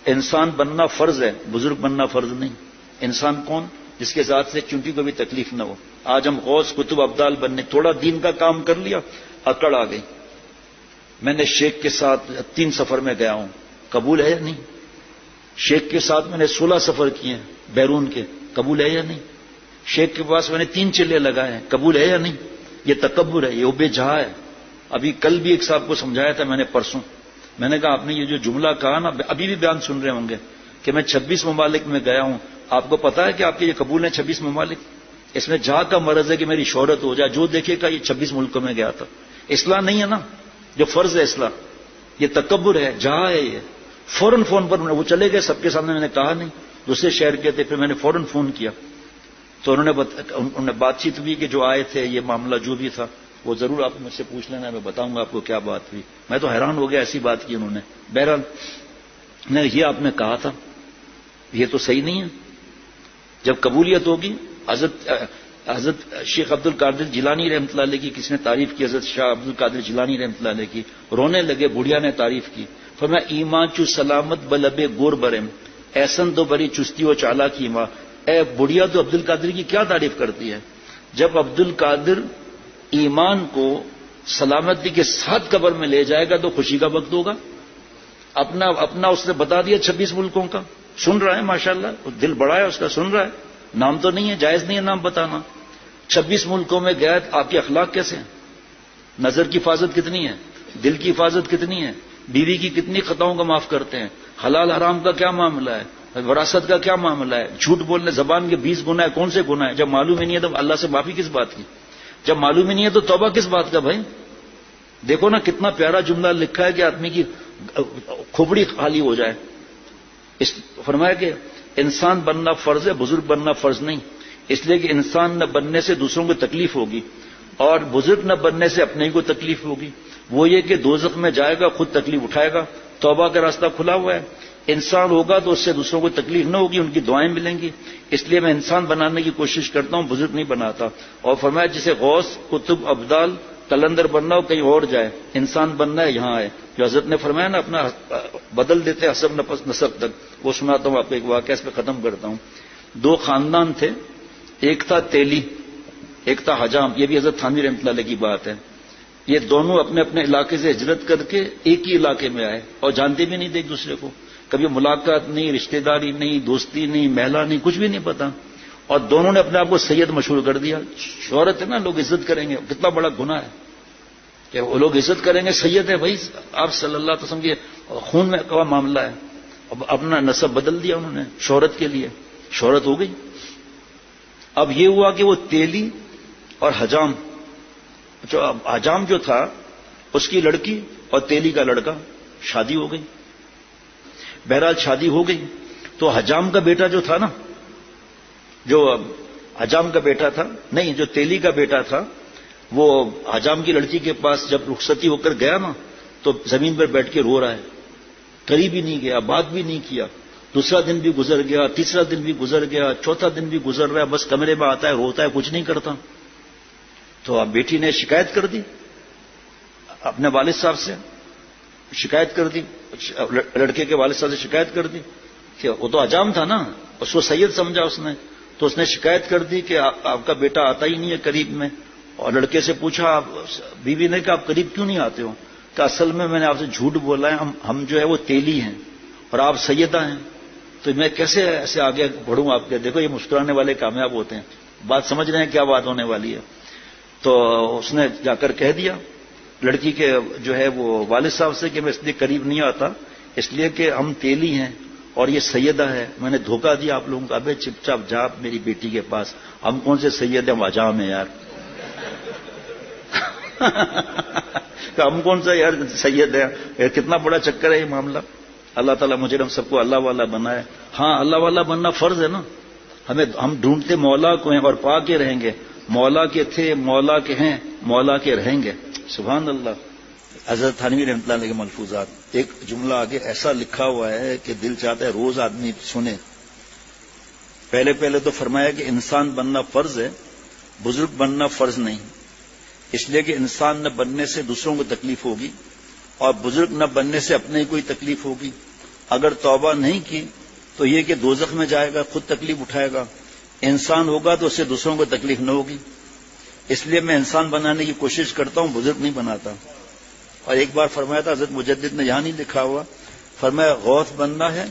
انسان بننا فرض ہے، بزرگ بننا فرض نہیں۔ انسان کون؟ جس کے ذات سے چونٹی کو بھی تکلیف نہ ہو۔ آج ہم غوث قطب ابدال بننے، تھوڑا دین کا کام کر لیا، اکڑ آ گئی۔ میں نے شیخ کے ساتھ 3 سفر میں گیا ہوں، قبول ہے یا نہیں؟ شیخ کے ساتھ میں نے 16 سفر کیے ہیں بیرون کے، قبول ہے یا نہیں؟ شیخ کے پاس میں نے 3 چلے لگائے ہیں، قبول ہے یا نہیں؟ یہ تکبر ہے، یہ عب جہاں ہے۔ ابھی کل بھی ایک صاحب کو سمجھایا تھا میں نے، پرسوں میں نے کہا آپ نے یہ جو جملہ کہا نا، ابھی بھی بیان سن رہے ہوں گے کہ میں 26 ممالک میں گیا ہوں، آپ کو پتا ہے کہ آپ کے یہ قبول ہیں 26 ممالک؟ اس میں جہاں کا مرض ہے کہ میری شہرت ہو جائے، جو دیکھے گا یہ 26 ملکوں میں گیا تھا۔ اصلاح نہیں ہے نا، جو فرض ہے اصلاح، یہ تکبر ہے، جہاں ہے یہ۔ فوراً فون پر وہ چلے گئے، سب کے سامنے میں نے کہا نہیں، دوسرے شہر کے تھے، پھر میں نے فوراً فون کیا تو انہوں نے بات چیت ہوئی کہ جو آئے تھے یہ معاملہ جو بھی تھا وہ ضرور آپ مجھ سے پوچھ لینا، میں بتاؤں گا آپ کو کیا بات ہوئی۔ میں تو حیران ہو گیا، ایسی بات کی انہوں نے۔ بہرحال یہ آپ نے کہا تھا، یہ تو صحیح نہیں ہے۔ جب قبولیت ہوگی، حضرت شیخ عبد القادر جیلانی رحمۃ اللہ علیہ کی کسی نے تعریف کی، حضرت شاہ عبد القادر جیلانی رحمۃ اللہ علیہ کی، رونے لگے، بڑھیا نے تعریف کی، فرمایا ایمان چو سلامت بلبے گور برم ایسن تو بری چستی و چالاکی ماں۔ اے بڑھیا تو عبد القادر کی کیا تعریف کرتی ہے؟ جب عبد القادر ایمان کو سلامتی کے ساتھ قبر میں لے جائے گا تو خوشی کا وقت ہوگا۔ اپنا اس نے بتا دیا 26 ملکوں کا، سن رہا ہے ماشاءاللہ، دل بڑا ہے اس کا، سن رہا ہے، نام تو نہیں ہے، جائز نہیں ہے نام بتانا۔ 26 ملکوں میں گیا، آپ کے اخلاق کیسے ہیں؟ نظر کی حفاظت کتنی ہے؟ دل کی حفاظت کتنی ہے؟ بیوی کی کتنی خطاؤں کا معاف کرتے ہیں؟ حلال حرام کا کیا معاملہ ہے؟ وراثت کا کیا معاملہ ہے؟ جھوٹ بولنے، زبان کے 20 گناہ، کون سے گناہ ہے؟ جب معلوم ہی نہیں ہے تو اللہ سے معافی کس بات کی؟ جب معلوم ہی نہیں ہے تو توبہ کس بات کا بھائی؟ دیکھو نا کتنا پیارا جملہ لکھا ہے کہ آدمی کی کھوپڑی خالی ہو جائے۔ فرمایا کہ انسان بننا فرض ہے، بزرگ بننا فرض نہیں، اس لیے کہ انسان نہ بننے سے دوسروں کو تکلیف ہوگی اور بزرگ نہ بننے سے اپنے ہی کو تکلیف ہوگی۔ وہ یہ کہ دوزخ میں جائے گا، خود تکلیف اٹھائے گا، توبہ کا راستہ کھلا ہوا ہے۔ انسان ہوگا تو اس سے دوسروں کو تکلیف نہ ہوگی، ان کی دعائیں ملیں گی، اس لیے میں انسان بنانے کی کوشش کرتا ہوں، بزرگ نہیں بناتا۔ اور فرمایا جسے غوث قطب ابدال قلندر بننا ہو کہیں اور جائے، انسان بننا ہے یہاں ہے۔ جو حضرت نے فرمایا نا اپنا بدل دیتے حسب نسب تک، وہ سناتا ہوں آپ کو ایک واقعہ، اس پہ ختم کرتا ہوں۔ 2 خاندان تھے، ایک تھا تیلی، ایک تھا حجام، یہ بھی حضرت تھانوی رحمۃ اللہ علیہ کی بات ہے۔ یہ دونوں اپنے اپنے علاقے سے ہجرت کر کے ایک ہی علاقے میں آئے اور جانتے بھی نہیں تھے ایک دوسرے کو، کبھی ملاقات نہیں، رشتہ داری نہیں، دوستی نہیں، محلہ نہیں، کچھ بھی نہیں پتا، اور دونوں نے اپنے آپ کو سید مشہور کر دیا۔ شہرت ہے نا، لوگ عزت کریں گے، کتنا بڑا گناہ ہے کہ وہ لوگ عزت کریں گے، سید ہے بھائی، آپ صلی اللہ علیہ وسلم کے خون میں کا معاملہ ہے۔ اب اپنا نسب بدل دیا انہوں نے شہرت کے لیے، شہرت ہو گئی۔ اب یہ ہوا کہ وہ تیلی اور حجام، حجام جو تھا اس کی لڑکی اور تیلی کا لڑکا، شادی ہو گئی۔ بہرحال شادی ہو گئی تو حجام کا بیٹا جو تھا نا، جو حجام کا بیٹا تھا نہیں، جو تیلی کا بیٹا تھا، وہ حجام کی لڑکی کے پاس جب رخصتی ہو کر گیا نا تو زمین پر بیٹھ کے رو رہا ہے، قریب ہی نہیں گیا، بات بھی نہیں کیا۔ دوسرا دن بھی گزر گیا، تیسرا دن بھی گزر گیا، چوتھا دن بھی گزر رہا ہے، بس کمرے میں آتا ہے، روتا ہے، کچھ نہیں کرتا۔ تو اب بیٹی نے شکایت کر دی اپنے والد صاحب سے، شکایت کر دی، لڑکے کے والد صاحب سے شکایت کر دی کہ وہ تو حجام تھا نا، اس کو سید سمجھا اس نے، تو اس نے شکایت کر دی کہ آپ کا بیٹا آتا ہی نہیں ہے قریب میں۔ اور لڑکے سے پوچھا، بیوی نے کہا آپ قریب کیوں نہیں آتے ہو؟ کہ اصل میں نے آپ سے جھوٹ بولا ہے، ہم جو ہے وہ تیلی ہیں اور آپ سیدہ ہیں، تو میں کیسے ایسے آگے بڑھوں آپ کے؟ دیکھو یہ مسکرانے والے کامیاب ہوتے ہیں، بات سمجھ رہے ہیں کیا بات ہونے والی ہے۔ تو اس نے جا کر کہہ دیا لڑکی کے جو ہے وہ والد صاحب سے کہ میں اس لیے قریب نہیں آتا اس لیے کہ ہم تیلی ہیں اور یہ سیدہ ہے، میں نے دھوکہ دیا آپ لوگوں کو۔ ابے چپ چاپ جا میری بیٹی کے پاس، ہم کون سے سید ہیں، ہم حجام ہیں یار۔ ہم کون سا یار سید ہے، کتنا بڑا چکر ہے یہ معاملہ۔ اللہ تعالیٰ مجھے ہم سب کو اللہ والا بنائے۔ ہاں اللہ والا بننا فرض ہے نا، ہم ڈھونڈتے مولا کو ہیں اور پا کے رہیں گے، مولا کے تھے، مولا کے ہیں، مولا کے رہیں گے۔ سبحان اللہ۔ حضرت تھانوی رحمۃ اللہ علیہ کے ملفوظات، ایک جملہ آگے ایسا لکھا ہوا ہے کہ دل چاہتا ہے روز آدمی سنے۔ پہلے تو فرمایا کہ انسان بننا فرض ہے، بزرگ بننا فرض نہیں، اس لیے کہ انسان نہ بننے سے دوسروں کو تکلیف ہوگی اور بزرگ نہ بننے سے اپنے ہی کوئی تکلیف ہوگی۔ اگر توبہ نہیں کی تو یہ کہ دوزخ میں جائے گا، خود تکلیف اٹھائے گا. انسان ہوگا تو اس سے دوسروں کو تکلیف نہ ہوگی. اس لیے میں انسان بنانے کی کوشش کرتا ہوں، بزرگ نہیں بناتا. اور ایک بار فرمایا تھا حضرت مجدد نے، یہاں نہیں لکھا ہوا، فرمایا غوث بننا ہے،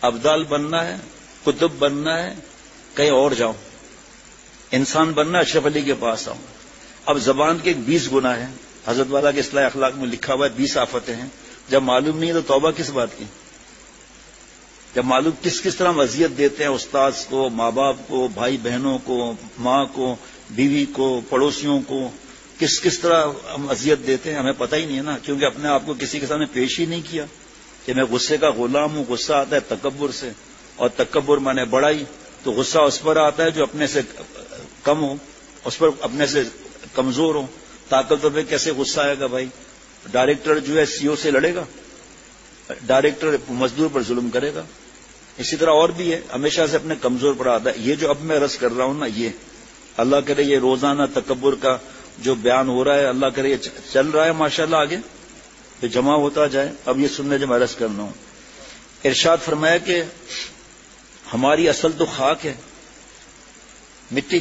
ابدال بننا ہے، قطب بننا ہے، کہیں اور جاؤ. انسان بننا اشرف علی کے پاس آؤں. اب زبان کے 20 گناہ ہیں، حضرت والا کے اصلاح اخلاق میں لکھا ہوا ہے 20 آفتیں ہیں. جب معلوم نہیں ہے تو توبہ کس بات کی؟ جب معلوم کس طرح ہم اذیت دیتے ہیں استاد کو، ماں باپ کو، بھائی بہنوں کو، ماں کو، بیوی کو، پڑوسیوں کو، کس طرح ہم اذیت دیتے ہیں ہمیں پتہ ہی نہیں ہے نا، کیونکہ اپنے آپ کو کسی کے سامنے پیش ہی نہیں کیا کہ میں غصے کا غلام ہوں. غصہ آتا ہے تکبر سے، اور تکبر مانے بڑائی. تو غصہ اس پر آتا ہے جو اپنے سے کم ہو، اس پر اپنے سے کمزور ہو. طاقتور پہ کیسے غصہ آئے گا بھائی؟ ڈائریکٹر جو ہے سی او سے لڑے گا، ڈائریکٹر مزدور پر ظلم کرے گا. اسی طرح اور بھی ہے، ہمیشہ سے اپنے کمزور پر آتا ہے. یہ جو اب میں رس کر رہا ہوں نا، یہ اللہ کرے یہ روزانہ تکبر کا جو بیان ہو رہا ہے، اللہ کرے یہ چل رہا ہے ماشاءاللہ، آگے یہ جمع ہوتا جائے. اب یہ سننے جو میں رس کرنا ہوں. ارشاد فرمایا کہ ہماری اصل تو خاک ہے، مٹی.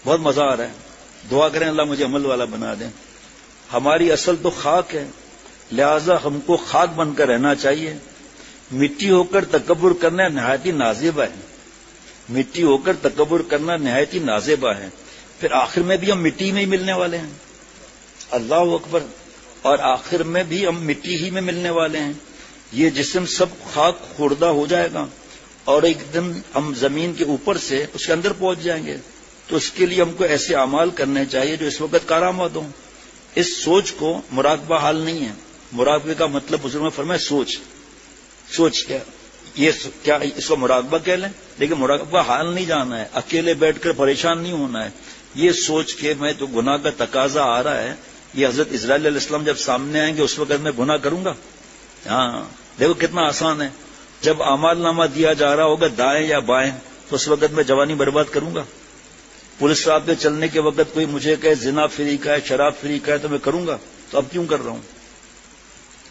بہت مزہ آ رہا ہے، دعا کریں اللہ مجھے عمل والا بنا دیں. ہماری اصل تو خاک ہے، لہذا ہم کو خاک بن کر رہنا چاہیے. مٹی ہو کر تکبر کرنا نہایت ہی نازیبہ ہے. مٹی ہو کر تکبر کرنا نہایت ہی نازیبہ ہے. پھر آخر میں بھی ہم مٹی میں ہی ملنے والے ہیں. اللہ اکبر. اور آخر میں بھی ہم مٹی ہی میں ملنے والے ہیں. یہ جسم سب خاک خوردہ ہو جائے گا اور ایک دن ہم زمین کے اوپر سے اس کے اندر پہنچ جائیں گے. تو اس کے لیے ہم کو ایسے اعمال کرنے چاہیے جو اس وقت کارآمد ہوں. اس سوچ کو مراقبہ حال نہیں ہے. مراقبے کا مطلب بزرگ نے فرمایا سوچ کیا یہ کیا اس کو مراقبہ کہہ لیں، لیکن مراقبہ حال نہیں جانا ہے. اکیلے بیٹھ کر پریشان نہیں ہونا ہے. یہ سوچ کے میں تو گناہ کا تقاضا آ رہا ہے، یہ حضرت اسرائیل علیہ السلام جب سامنے آئیں گے اس وقت میں گناہ کروں گا. ہاں دیکھو کتنا آسان ہے. جب اعمال نامہ دیا جا رہا ہوگا دائیں یا بائیں تو اس وقت میں جوانی برباد کروں گا. پولیس رات پہ چلنے کے وقت کوئی مجھے کہے زنا فری کا ہے، شراب فری کا ہے، تو میں کروں گا. تو اب کیوں کر رہا ہوں؟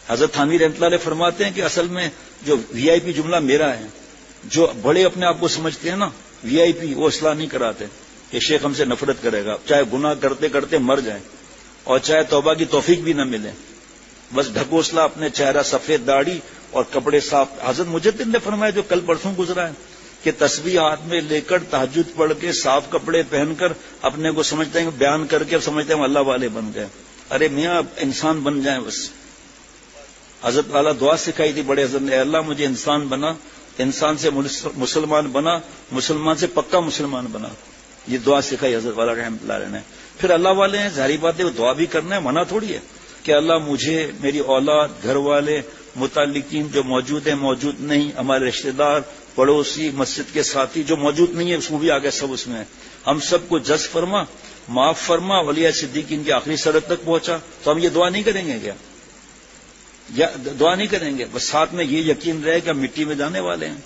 حضرت تھانوی رحمۃ اللہ علیہ فرماتے ہیں کہ اصل میں جو وی آئی پی جملہ میرا ہے. جو بڑے اپنے آپ کو سمجھتے ہیں نا وی آئی پی، وہ اصلاح نہیں کراتے. یہ شیخ ہم سے نفرت کرے گا، چاہے گناہ کرتے کرتے مر جائیں اور چاہے توبہ کی توفیق بھی نہ ملے. بس ڈھکوسلا، اپنے چہرہ سفید داڑھی اور کپڑے صاف. حضرت مجدد نے فرمایا جو کل پرسوں گزرا ہے کہ تسبیح ہاتھ میں لے کر تہجد پڑھ کے صاف کپڑے پہن کر اپنے کو سمجھتے ہیں بیان کر کے سمجھتے ہیں اللہ والے بن گئے. ارے میاں انسان بن جائیں بس. حضرت والا دعا سکھائی تھی بڑے حضرت نے، اے اللہ مجھے انسان بنا، انسان سے مسلمان بنا، مسلمان سے پکا مسلمان بنا. یہ دعا سکھائی حضرت والا رحمۃ اللہ علیہ نے. پھر اللہ والے ہیں، ظاہری بات ہے وہ دعا بھی کرنا ہے، منع تھوڑی ہے کہ اللہ مجھے، میری اولاد، گھر والے، متعلقین جو موجود ہیں، موجود نہیں، ہمارے رشتہ دار، پڑوسی، مسجد کے ساتھی جو موجود نہیں ہے اس کو بھی آگے سب اس میں ہے. ہم سب کو جزب فرما، معاف فرما. اولیاء صدیقین کی آخری سرحد تک پہنچا. تو ہم یہ دعا نہیں کریں گے کیا؟ یا دعا نہیں کریں گے؟ بس ساتھ میں یہ یقین رہے کہ ہم مٹی میں جانے والے ہیں.